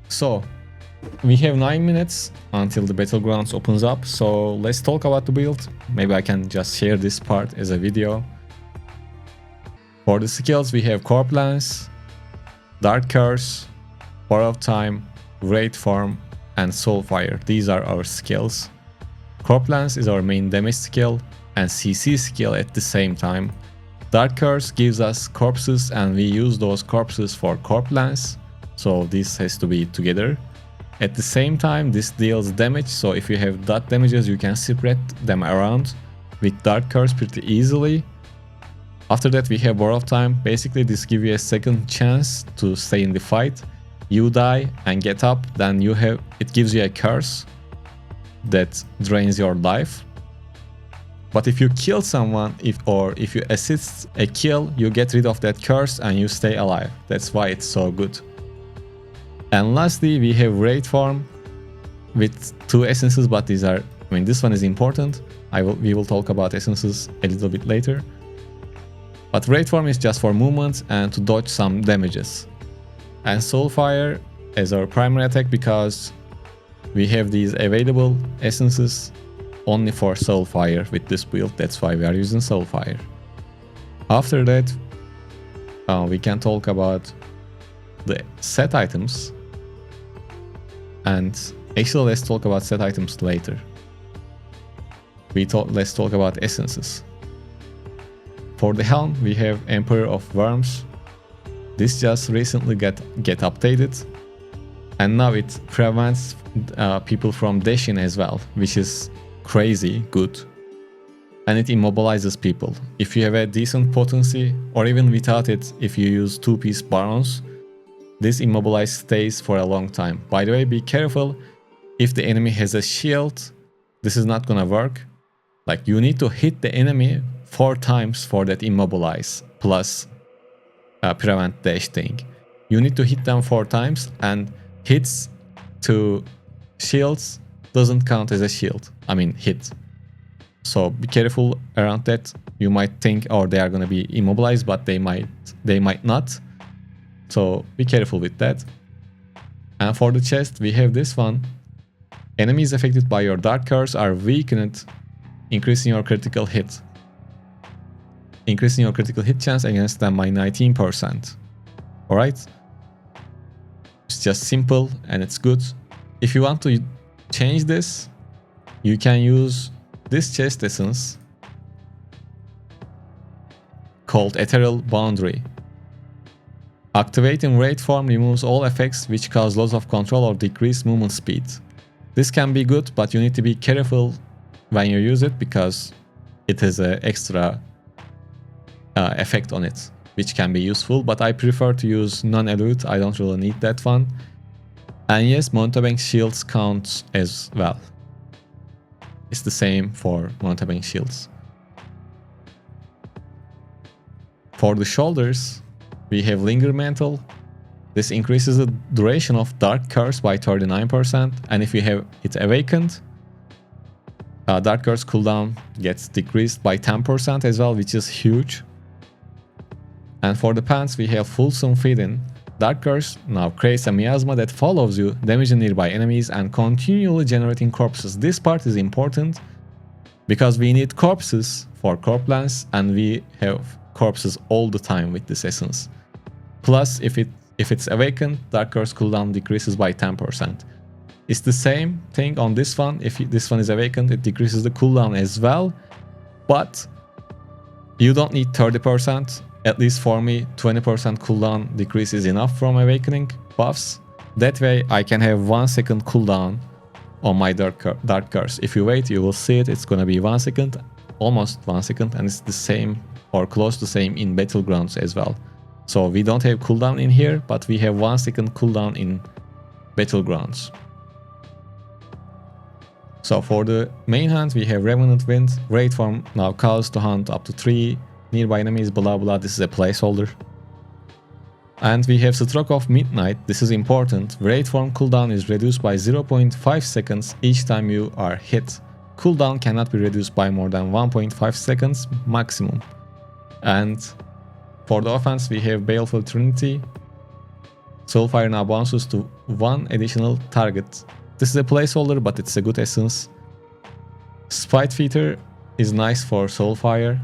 So we have 9 minutes until the battlegrounds opens up, so let's talk about the build. Maybe I can just share this part as a video. For the skills, we have Corp Lance, Dark Curse, War of Time, Wraith Form, and Soulfire. These are our skills. Corp Lance is our main damage skill and CC skill at the same time. Dark Curse gives us corpses and we use those corpses for Corp Lance, so this has to be together. At the same time, this deals damage, so if you have dot damages, you can spread them around with Dark Curse pretty easily. After that, we have War of Time. Basically, this gives you a second chance to stay in the fight. You die and get up, then it gives you a curse that drains your life. But if you kill someone, if you assist a kill, you get rid of that curse and you stay alive. That's why it's so good. And lastly, we have Wraith Form with 2 essences, but this one is important. We will talk about essences a little bit later. But Wraith Form is just for movement and to dodge some damages. And Soulfire as our primary attack because we have these available essences only for Soulfire with this build. That's why we are using Soulfire. After that, we can talk about the set items. And actually, let's talk about set items later. Let's talk about essences. For the helm, we have Emperor of Worms. This just recently get updated. And now it prevents people from dashing as well, which is crazy good. And it immobilizes people. If you have a decent potency, or even without it, if you use 2-piece barons, this immobilized stays for a long time. By the way, be careful. If the enemy has a shield, this is not gonna work. Like, you need to hit the enemy 4 times for that immobilize plus prevent dash thing. You need to hit them 4 times, and hits to shields doesn't count as a shield. I mean hit. So be careful around that. You might think, oh, they are gonna be immobilized, but they might not. So be careful with that. And for the chest, we have this one. Enemies affected by your Dark Curse are weakened, increasing your critical hit. Increasing your critical hit chance against them by 19%. Alright? It's just simple and it's good. If you want to change this, you can use this chest essence called Ethereal Boundary. Activating Wraith Form removes all effects which cause loss of control or decreased movement speed. This can be good, but you need to be careful when you use it because it has an extra effect on it, which can be useful, but I prefer to use non-elite. I don't really need that one. And yes, mountebank shields count as well. It's the same for mountebank shields. For the shoulders, we have Linger Mantle. This increases the duration of Dark Curse by 39%, and if you have it awakened, Dark Curse cooldown gets decreased by 10% as well, which is huge. And for the pants, we have Fulsome Feeding. Dark Curse now creates a miasma that follows you, damaging nearby enemies and continually generating corpses. This part is important because we need corpses for Corp Lance, and we have corpses all the time with this essence. Plus, if it's awakened, Dark Curse cooldown decreases by 10%. It's the same thing on this one. If this one is awakened, it decreases the cooldown as well. But you don't need 30%. At least for me, 20% cooldown decrease is enough from awakening buffs. That way I can have 1 second cooldown on my Dark Curse. If you wait, you will see it. It's gonna be 1 second, almost 1 second, and it's the same or close to same in Battlegrounds as well. So we don't have cooldown in here, but we have 1 second cooldown in Battlegrounds. So for the main hunt, we have Revenant Wind. Wraith Form now calls to hunt up to 3 nearby enemies, blah blah. This is a placeholder. And we have Stroke of Midnight. This is important. Wraith Form cooldown is reduced by 0.5 seconds each time you are hit. Cooldown cannot be reduced by more than 1.5 seconds maximum. And for the offense, we have Baleful Trinity. Soulfire now bounces to one additional target. This is a placeholder, but it's a good essence. Spite Feeder is nice for Soulfire.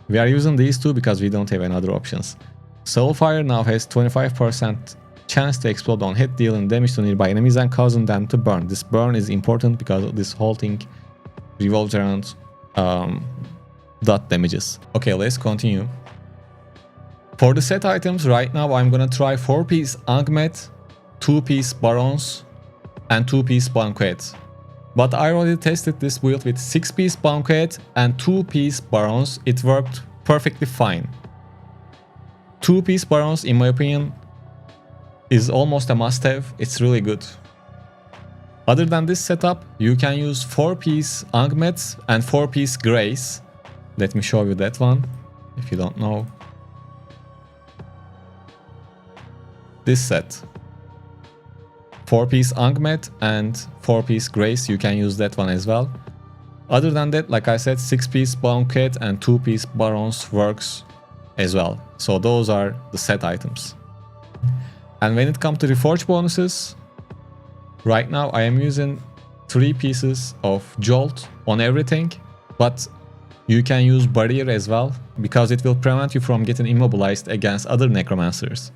We are using these two because we don't have any other options. Soulfire now has 25% chance to explode on hit, dealing damage to nearby enemies and causing them to burn. This burn is important because this whole thing revolves around dot damages. Okay, let's continue. For the set items, right now I'm gonna try 4-piece Ankmet, 2-piece Barons, and 2-piece Banquet. But I already tested this build with 6-piece Banquet and 2-piece Barons. It worked perfectly fine. 2-piece Barons, in my opinion, is almost a must-have. It's really good. Other than this setup, you can use 4-piece Ankmets and 4-piece Grace. Let me show you that one, if you don't know. This set. 4-piece Ankmet and 4-piece Grace, you can use that one as well. Other than that, like I said, 6-piece Banquet and 2-piece Barons works as well. So those are the set items. And when it comes to Reforge bonuses, right now I am using 3 pieces of Jolt on everything, but you can use Barrier as well, because it will prevent you from getting immobilized against other Necromancers.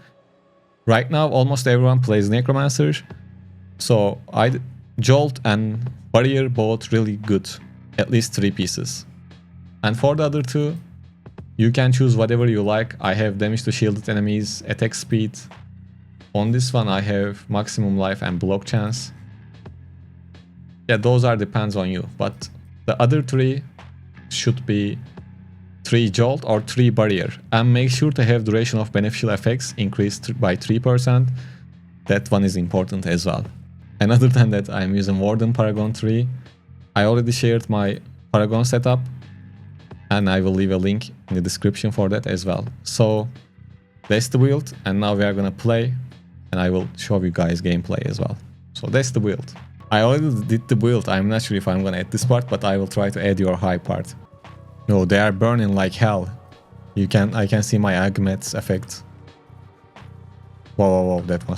Right now almost everyone plays Necromancer, so Jolt and Barrier both really good, at least 3 pieces. And for the other 2, you can choose whatever you like. I have damage to shielded enemies, attack speed. On this one I have maximum life and block chance. Yeah, those are depends on you, but the other 3 should be 3 Jolt or 3 Barrier. And make sure to have duration of beneficial effects increased by 3%. That one is important as well. And other than that, I am using Warden Paragon 3. I already shared my Paragon setup, and I will leave a link in the description for that as well. So that's the build, and now we are gonna play, and I will show you guys gameplay as well. So that's the build. I already did the build. I'm not sure if I'm gonna add this part, but I will try to add your high part. No, they are burning like hell. I can see my Ankmet's effect. Whoa, that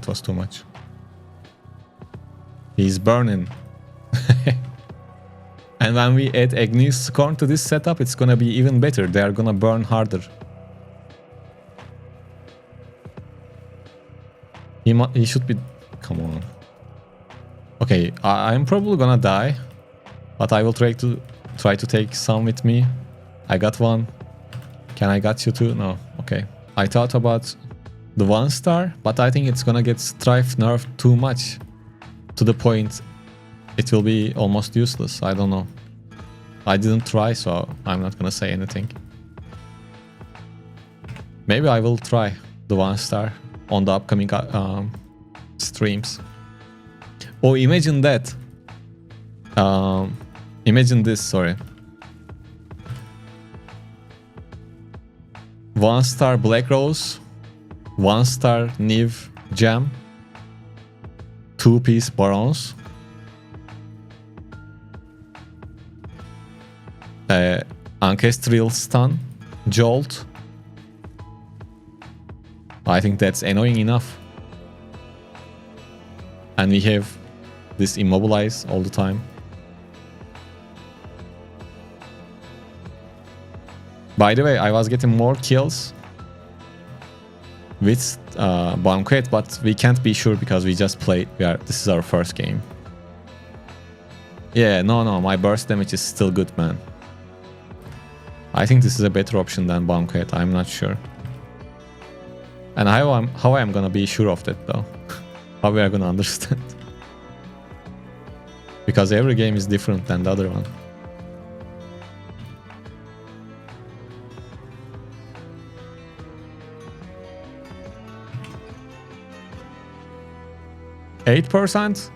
was too much. He's burning. And when we add Agni's Scorn to this setup, it's gonna be even better. They are gonna burn harder. He should be... Come on. Okay, I'm probably gonna die, but I will try to take some with me. I got one. Can I got you too? No. Okay. I thought about the 1-star, but I think it's gonna get Strife nerfed too much, to the point it will be almost useless. I don't know. I didn't try, so I'm not gonna say anything. Maybe I will try the 1-star on the upcoming streams. Oh, imagine that. Imagine this, sorry. 1-star Black Rose, 1-star Niv Gem, 2-piece Barons, Ancestral Stun, Jolt. I think that's annoying enough. And we have this Immobilize all the time. By the way, I was getting more kills with Banquet, but we can't be sure because we just played. This is our first game. Yeah, no, my burst damage is still good, man. I think this is a better option than Banquet. I'm not sure. And how I'm gonna be sure of that though? How we are gonna understand? Because every game is different than the other one. %?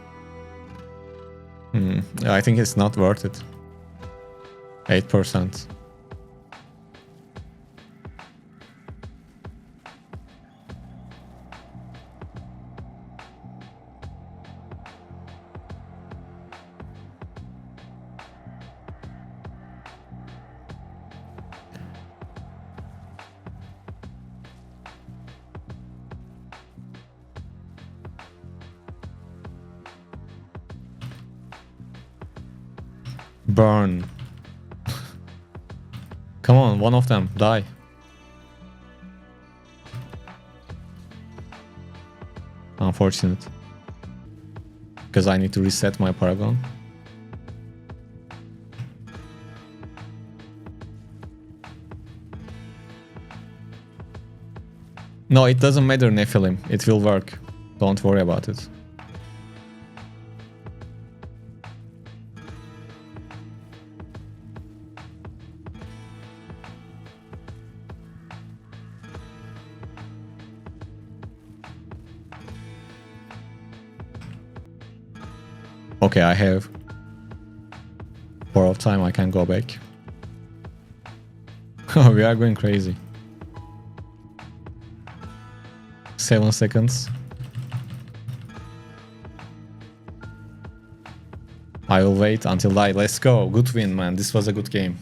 I think it's not worth it. 8%. Burn. Come on, one of them, die. Unfortunate. Because I need to reset my Paragon. No, it doesn't matter, Nephilim. It will work. Don't worry about it. Okay, I have 4 of time, I can go back. Oh, we are going crazy. 7 seconds. I will wait until die. Let's go. Good win, man. This was a good game.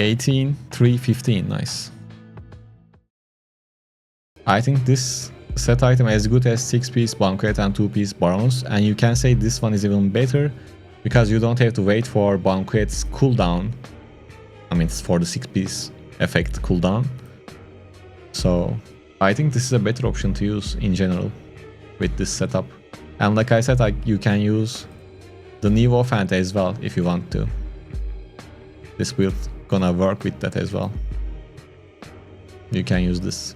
18, 3, 15. Nice. I think this set item as good as 6-piece Banquet and 2-piece Barons, and you can say this one is even better because you don't have to wait for Banquet's cooldown. I mean, it's for the 6-piece effect cooldown. So I think this is a better option to use in general with this setup. And like I said, you can use the new offhand as well if you want to. This build gonna work with that as well. You can use this.